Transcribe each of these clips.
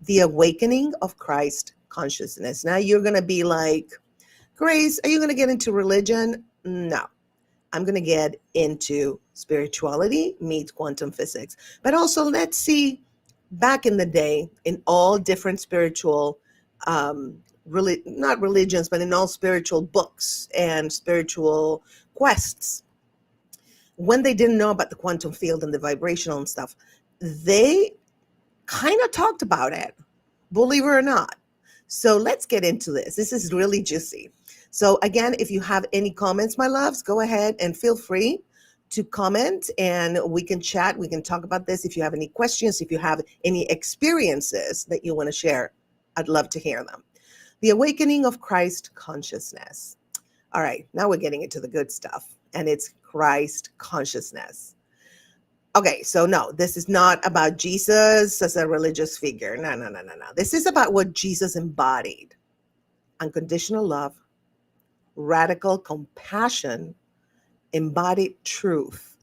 the awakening of Christ consciousness. Now you're going to be like, Grace, are you going to get into religion? No. I'm going to get into spirituality meets quantum physics. But also, let's see, back in the day, in all different spiritual, not religions, but in all spiritual books and spiritual quests, when they didn't know about the quantum field and the vibrational and stuff, they kind of talked about it, believe it or not. So let's get into this. This is really juicy. So again, if you have any comments, my loves, go ahead and feel free to comment and we can chat. We can talk about this. If you have any questions, if you have any experiences that you want to share, I'd love to hear them. The awakening of Christ consciousness. All right, now we're getting into the good stuff, and it's Christ consciousness. Okay, so no, this is not about Jesus as a religious figure. No. This is about what Jesus embodied: unconditional love, radical compassion, embodied truth,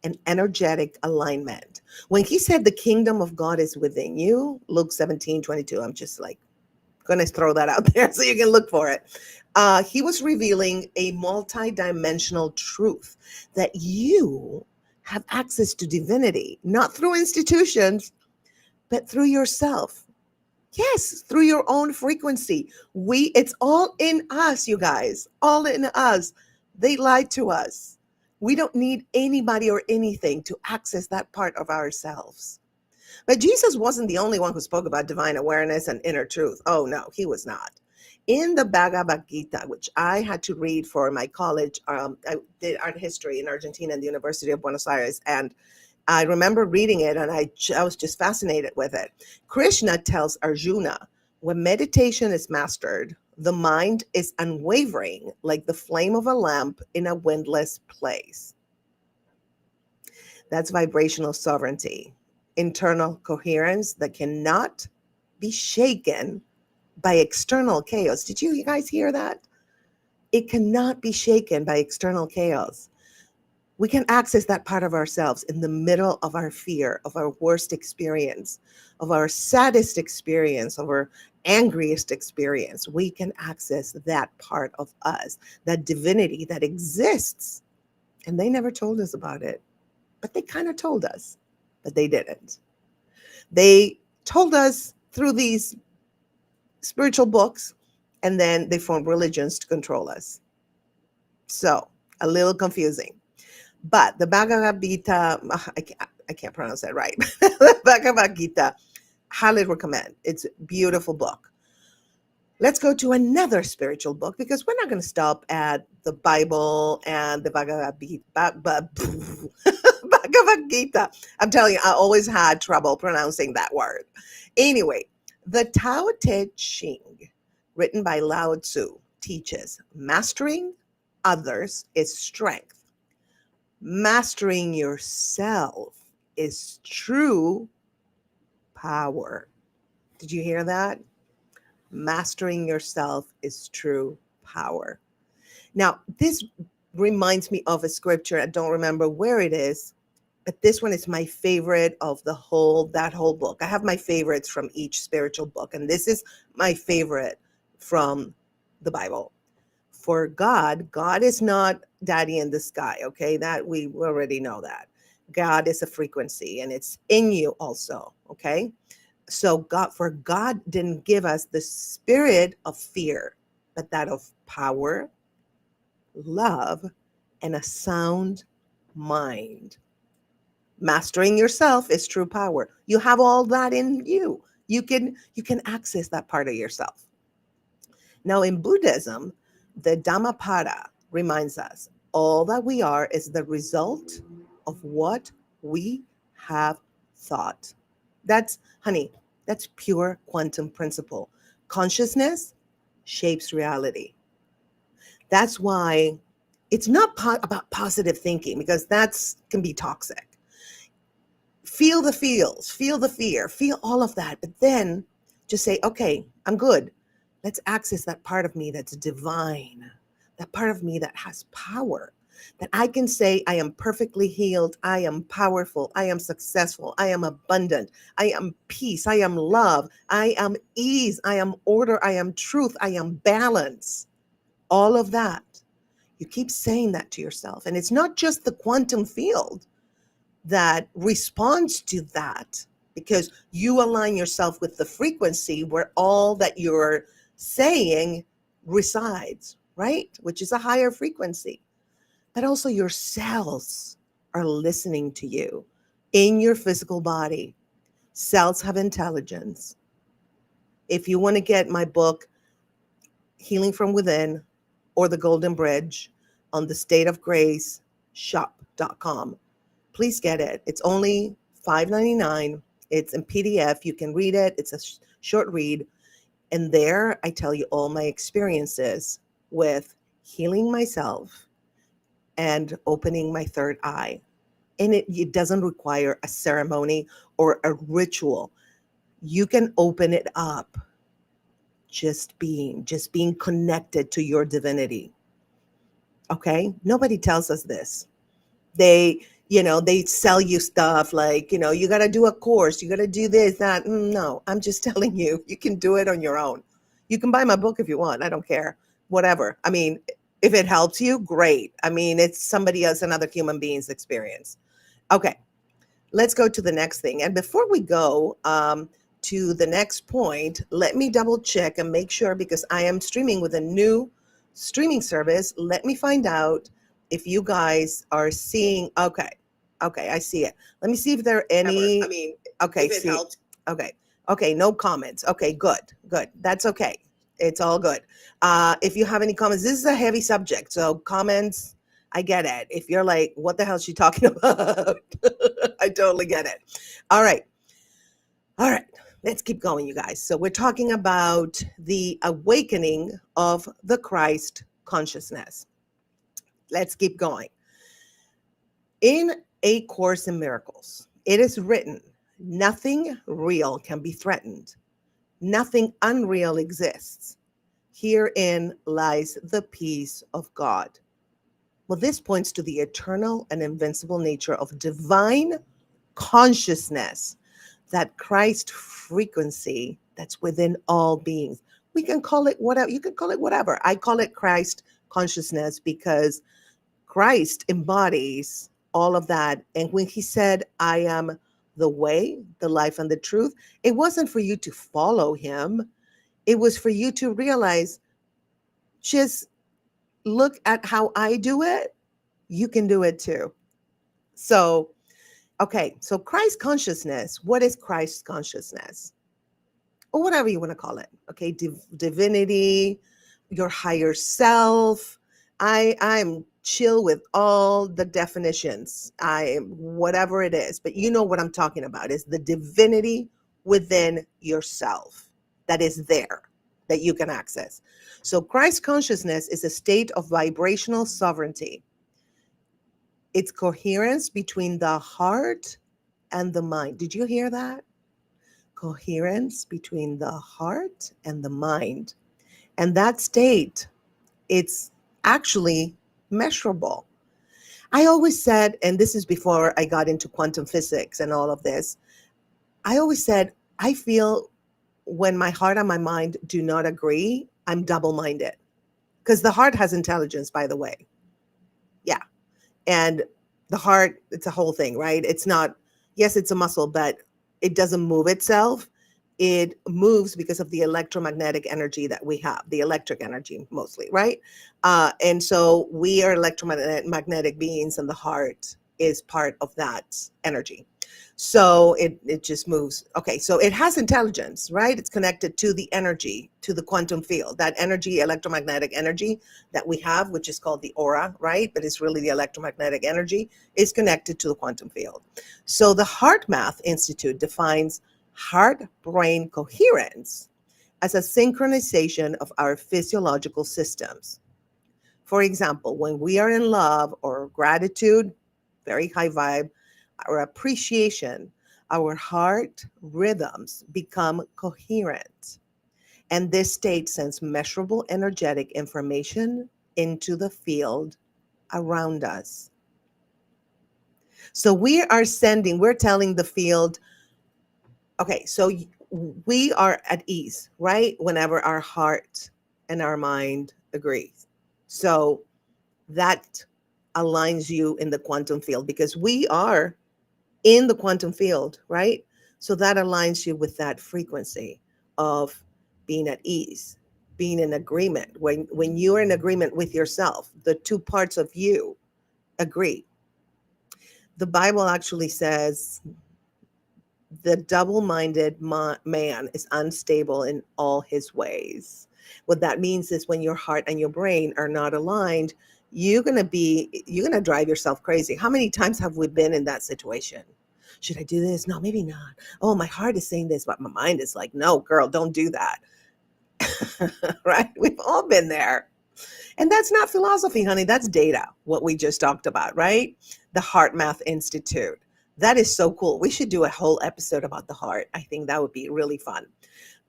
and energetic alignment. When he said the kingdom of God is within you, Luke 17:22, I'm just like going to throw that out there so you can look for it. He was revealing a multi-dimensional truth that you have access to divinity, not through institutions, but through yourself. Yes, through your own frequency. It's all in us, you guys, all in us. They lied to us. We don't need anybody or anything to access that part of ourselves. But Jesus wasn't the only one who spoke about divine awareness and inner truth. Oh, no, he was not. In the Bhagavad Gita, which I had to read for my college, I did art history in Argentina and the University of Buenos Aires, and I remember reading it, and I was just fascinated with it. Krishna tells Arjuna, when meditation is mastered, the mind is unwavering, like the flame of a lamp in a windless place. That's vibrational sovereignty, internal coherence that cannot be shaken by external chaos. Did you guys hear that? It cannot be shaken by external chaos. We can access that part of ourselves in the middle of our fear, of our worst experience, of our saddest experience, of our angriest experience. We can access that part of us, that divinity that exists. And they never told us about it, but they kind of told us, but they didn't. They told us through these spiritual books, and then they formed religions to control us. So a little confusing. But the Bhagavad Gita, I can't pronounce that right. The Bhagavad Gita, highly recommend. It's a beautiful book. Let's go to another spiritual book, because we're not going to stop at the Bible and the Bhagavad Gita. I'm telling you, I always had trouble pronouncing that word. Anyway, the Tao Te Ching, written by Lao Tzu, teaches mastering others is strength. Mastering yourself is true power. Did you hear that? Mastering yourself is true power. Now, this reminds me of a scripture. I don't remember where it is, but this one is my favorite of that whole book. I have my favorites from each spiritual book, and this is my favorite from the Bible. For God is not daddy in the sky, okay? That we already know that. God is a frequency, and it's in you also, okay? So God didn't give us the spirit of fear, but that of power, love, and a sound mind. Mastering yourself is true power. You have all that in you. You can access that part of yourself. Now, in Buddhism, the Dhammapada reminds us all that we are is the result of what we have thought. That's pure quantum principle. Consciousness shapes reality. That's why it's not about positive thinking, because that can be toxic. Feel the feels, feel the fear, feel all of that, but then just say, okay, I'm good. Let's access that part of me that's divine, that part of me that has power. that I can say I am perfectly healed, I am powerful, I am successful, I am abundant, I am peace, I am love, I am ease, I am order, I am truth, I am balance. All of that. You keep saying that to yourself. And it's not just the quantum field that responds to that, because you align yourself with the frequency where all that you're saying resides, right? Which is a higher frequency. But also your cells are listening to you in your physical body. Cells have intelligence. If you want to get my book, Healing from Within, or The Golden Bridge, on the State of Grace shop.com, please get it. It's only $5.99. It's in PDF. You can read it. It's a short read. And there I tell you all my experiences with healing myself and opening my third eye. And it doesn't require a ceremony or a ritual. You can open it up just being connected to your divinity. Okay? Nobody tells us this. They sell you stuff like, you got to do a course, you got to do this, that. No, I'm just telling you, you can do it on your own. You can buy my book if you want. I don't care. Whatever. I mean, if it helps you, great. I mean, it's somebody else, another human being's experience. Okay, let's go to the next thing. And before we go to the next point, let me double check and make sure, because I am streaming with a new streaming service. Let me find out if you guys are seeing. Okay, I see it. Let me see if there are any. Okay, see. Helps. Okay, no comments. Okay, good. That's okay. It's all good. If you have any comments, this is a heavy subject, so comments, I get it. If you're like, what the hell is she talking about? I totally get it. All right. Let's keep going, you guys. So we're talking about the awakening of the Christ consciousness. Let's keep going. In A Course in Miracles, it is written, nothing real can be threatened. Nothing unreal exists. Herein lies the peace of God. Well, this points to the eternal and invincible nature of divine consciousness, that Christ frequency that's within all beings. We can call it whatever. You can call it whatever. I call it Christ consciousness because Christ embodies all of that. And when he said, I am the way, the life, and the truth, it wasn't for you to follow him. It was for you to realize, just look at how I do it. You can do it too. So, okay, so Christ consciousness, what is Christ consciousness? Or whatever you want to call it. Okay, divinity, your higher self. I'm chill with all the definitions. Whatever it is, but you know what I'm talking about is the divinity within yourself that is there, that you can access. So Christ consciousness is a state of vibrational sovereignty. It's coherence between the heart and the mind. Did you hear that? Coherence between the heart and the mind. And that state, it's actually measurable. I always said, and this is before I got into quantum physics and all of this, I always said, I feel when my heart and my mind do not agree, I'm double-minded. Because the heart has intelligence, by the way. Yeah. And the heart, it's a whole thing, right? It's not, yes, it's a muscle, but it doesn't move itself. It moves because of the electromagnetic energy that we have, the electric energy mostly, right? And so we are electromagnetic beings, and the heart is part of that energy. So it just moves. Okay, so it has intelligence, right? It's connected to the energy, to the quantum field, that energy, electromagnetic energy that we have, which is called the aura, right? But it's really the electromagnetic energy, is connected to the quantum field. So the Heart Math Institute defines heart-brain coherence as a synchronization of our physiological systems. For example, when we are in love or gratitude, very high vibe, our appreciation, our heart rhythms become coherent. And this state sends measurable energetic information into the field around us. So we're telling the field, okay, so we are at ease, right? Whenever our heart and our mind agree. So that aligns you in the quantum field because we are in the quantum field, right? So that aligns you with that frequency of being at ease, being in agreement. When you're in agreement with yourself, the two parts of you agree. The Bible actually says the double-minded man is unstable in all his ways. What that means is when your heart and your brain are not aligned, you're going to drive yourself crazy. How many times have we been in that situation? Should I do this? No, maybe not. Oh, my heart is saying this, but my mind is like, no, girl, don't do that. Right? We've all been there. And that's not philosophy, honey. That's data, what we just talked about, right? The Heart Math Institute. That is so cool. We should do a whole episode about the heart. I think that would be really fun.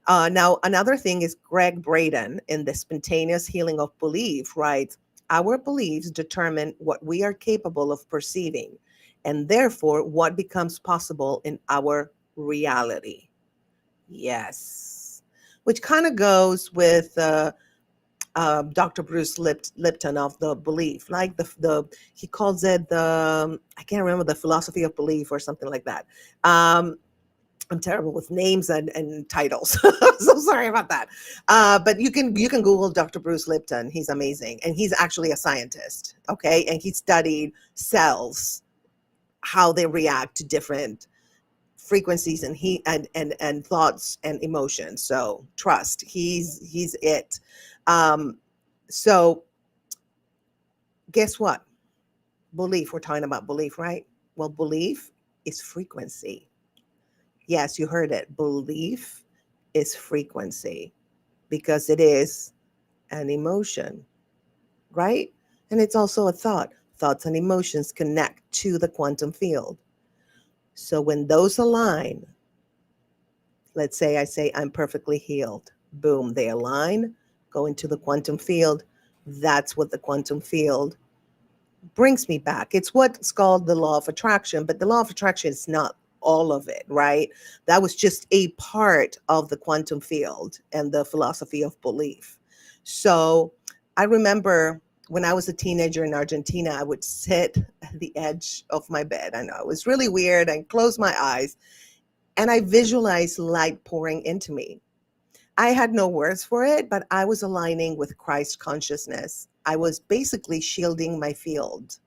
Now, another thing is Greg Braden in The Spontaneous Healing of Belief writes, our beliefs determine what we are capable of perceiving, and therefore what becomes possible in our reality. Yes. Which kind of goes with Dr. Bruce Lipton of the belief, like he calls it I can't remember, the philosophy of belief or something like that. I'm terrible with names and titles, so sorry about that. But you can Google Dr. Bruce Lipton. He's amazing, and he's actually a scientist. Okay, and he studied cells, how they react to different frequencies and thoughts and emotions. So trust, he's it. So guess what? Belief. We're talking about belief, right? Well, belief is frequency. Yes, you heard it. Belief is frequency because it is an emotion, right? And it's also a thought. Thoughts and emotions connect to the quantum field. So when those align, let's say I say I'm perfectly healed. Boom, they align, go into the quantum field. That's what the quantum field brings me back. It's what's called the law of attraction, but the law of attraction is not all of it, right? That was just a part of the quantum field and the philosophy of belief. So I remember when I was a teenager in Argentina, I would sit at the edge of my bed. I know it was really weird. I closed my eyes and I visualized light pouring into me. I had no words for it, but I was aligning with Christ consciousness. I was basically shielding my field.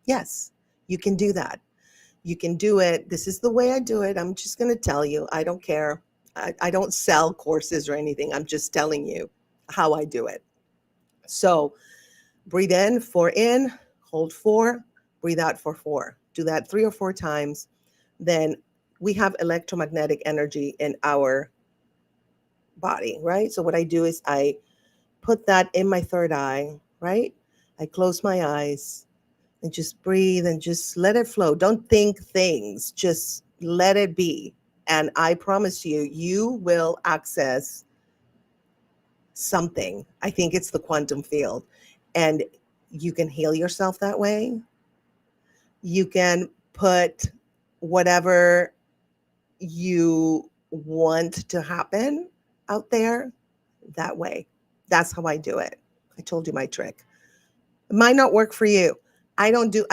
Yes, you can do that. You can do it. This is the way I do it. I'm just going to tell you. I don't care. I don't sell courses or anything. I'm just telling you how I do it. So breathe in, 4 in, hold 4, breathe out for 4. Do that 3 or 4 times. Then we have electromagnetic energy in our body, right? So what I do is I put that in my third eye, right? I close my eyes and just breathe and just let it flow. Don't think things, just let it be. And I promise you, you will access something. I think it's the quantum field. And you can heal yourself that way. You can put whatever you want to happen out there that way. That's how I do it. I told you my trick. It might not work for you. I don't do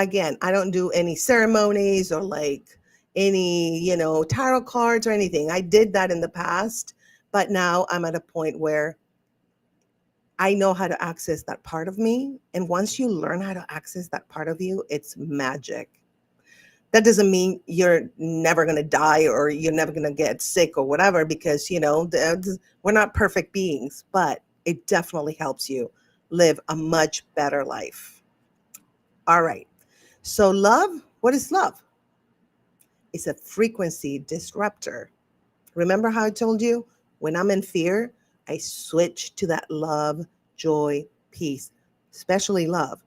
any ceremonies or like any, tarot cards or anything. I did that in the past, but now I'm at a point where I know how to access that part of me. And once you learn how to access that part of you, it's magic. That doesn't mean you're never going to die or you're never going to get sick or whatever, because, we're not perfect beings, but it definitely helps you live a much better life. All right. So love, what is love? It's a frequency disruptor. Remember how I told you, when I'm in fear, I switch to that love, joy, peace, especially love,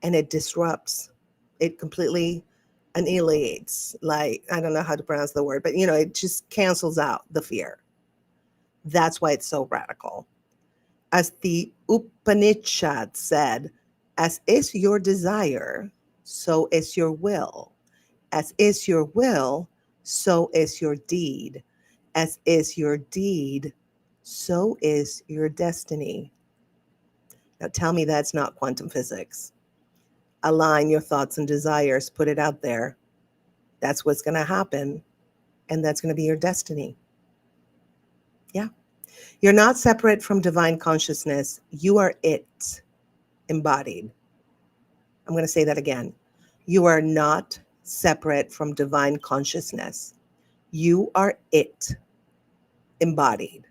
and it disrupts. It completely annihilates, like, I don't know how to pronounce the word, but it just cancels out the fear. That's why it's so radical. As the Upanishad said, As is your desire, so is your will. As is your will, so is your deed. As is your deed, so is your destiny. Now tell me that's not quantum physics. Align your thoughts and desires, put it out there. That's what's going to happen, and that's going to be your destiny. Yeah. You're not separate from divine consciousness. You are it embodied. I'm going to say that again. You are not separate from divine consciousness. You are it embodied.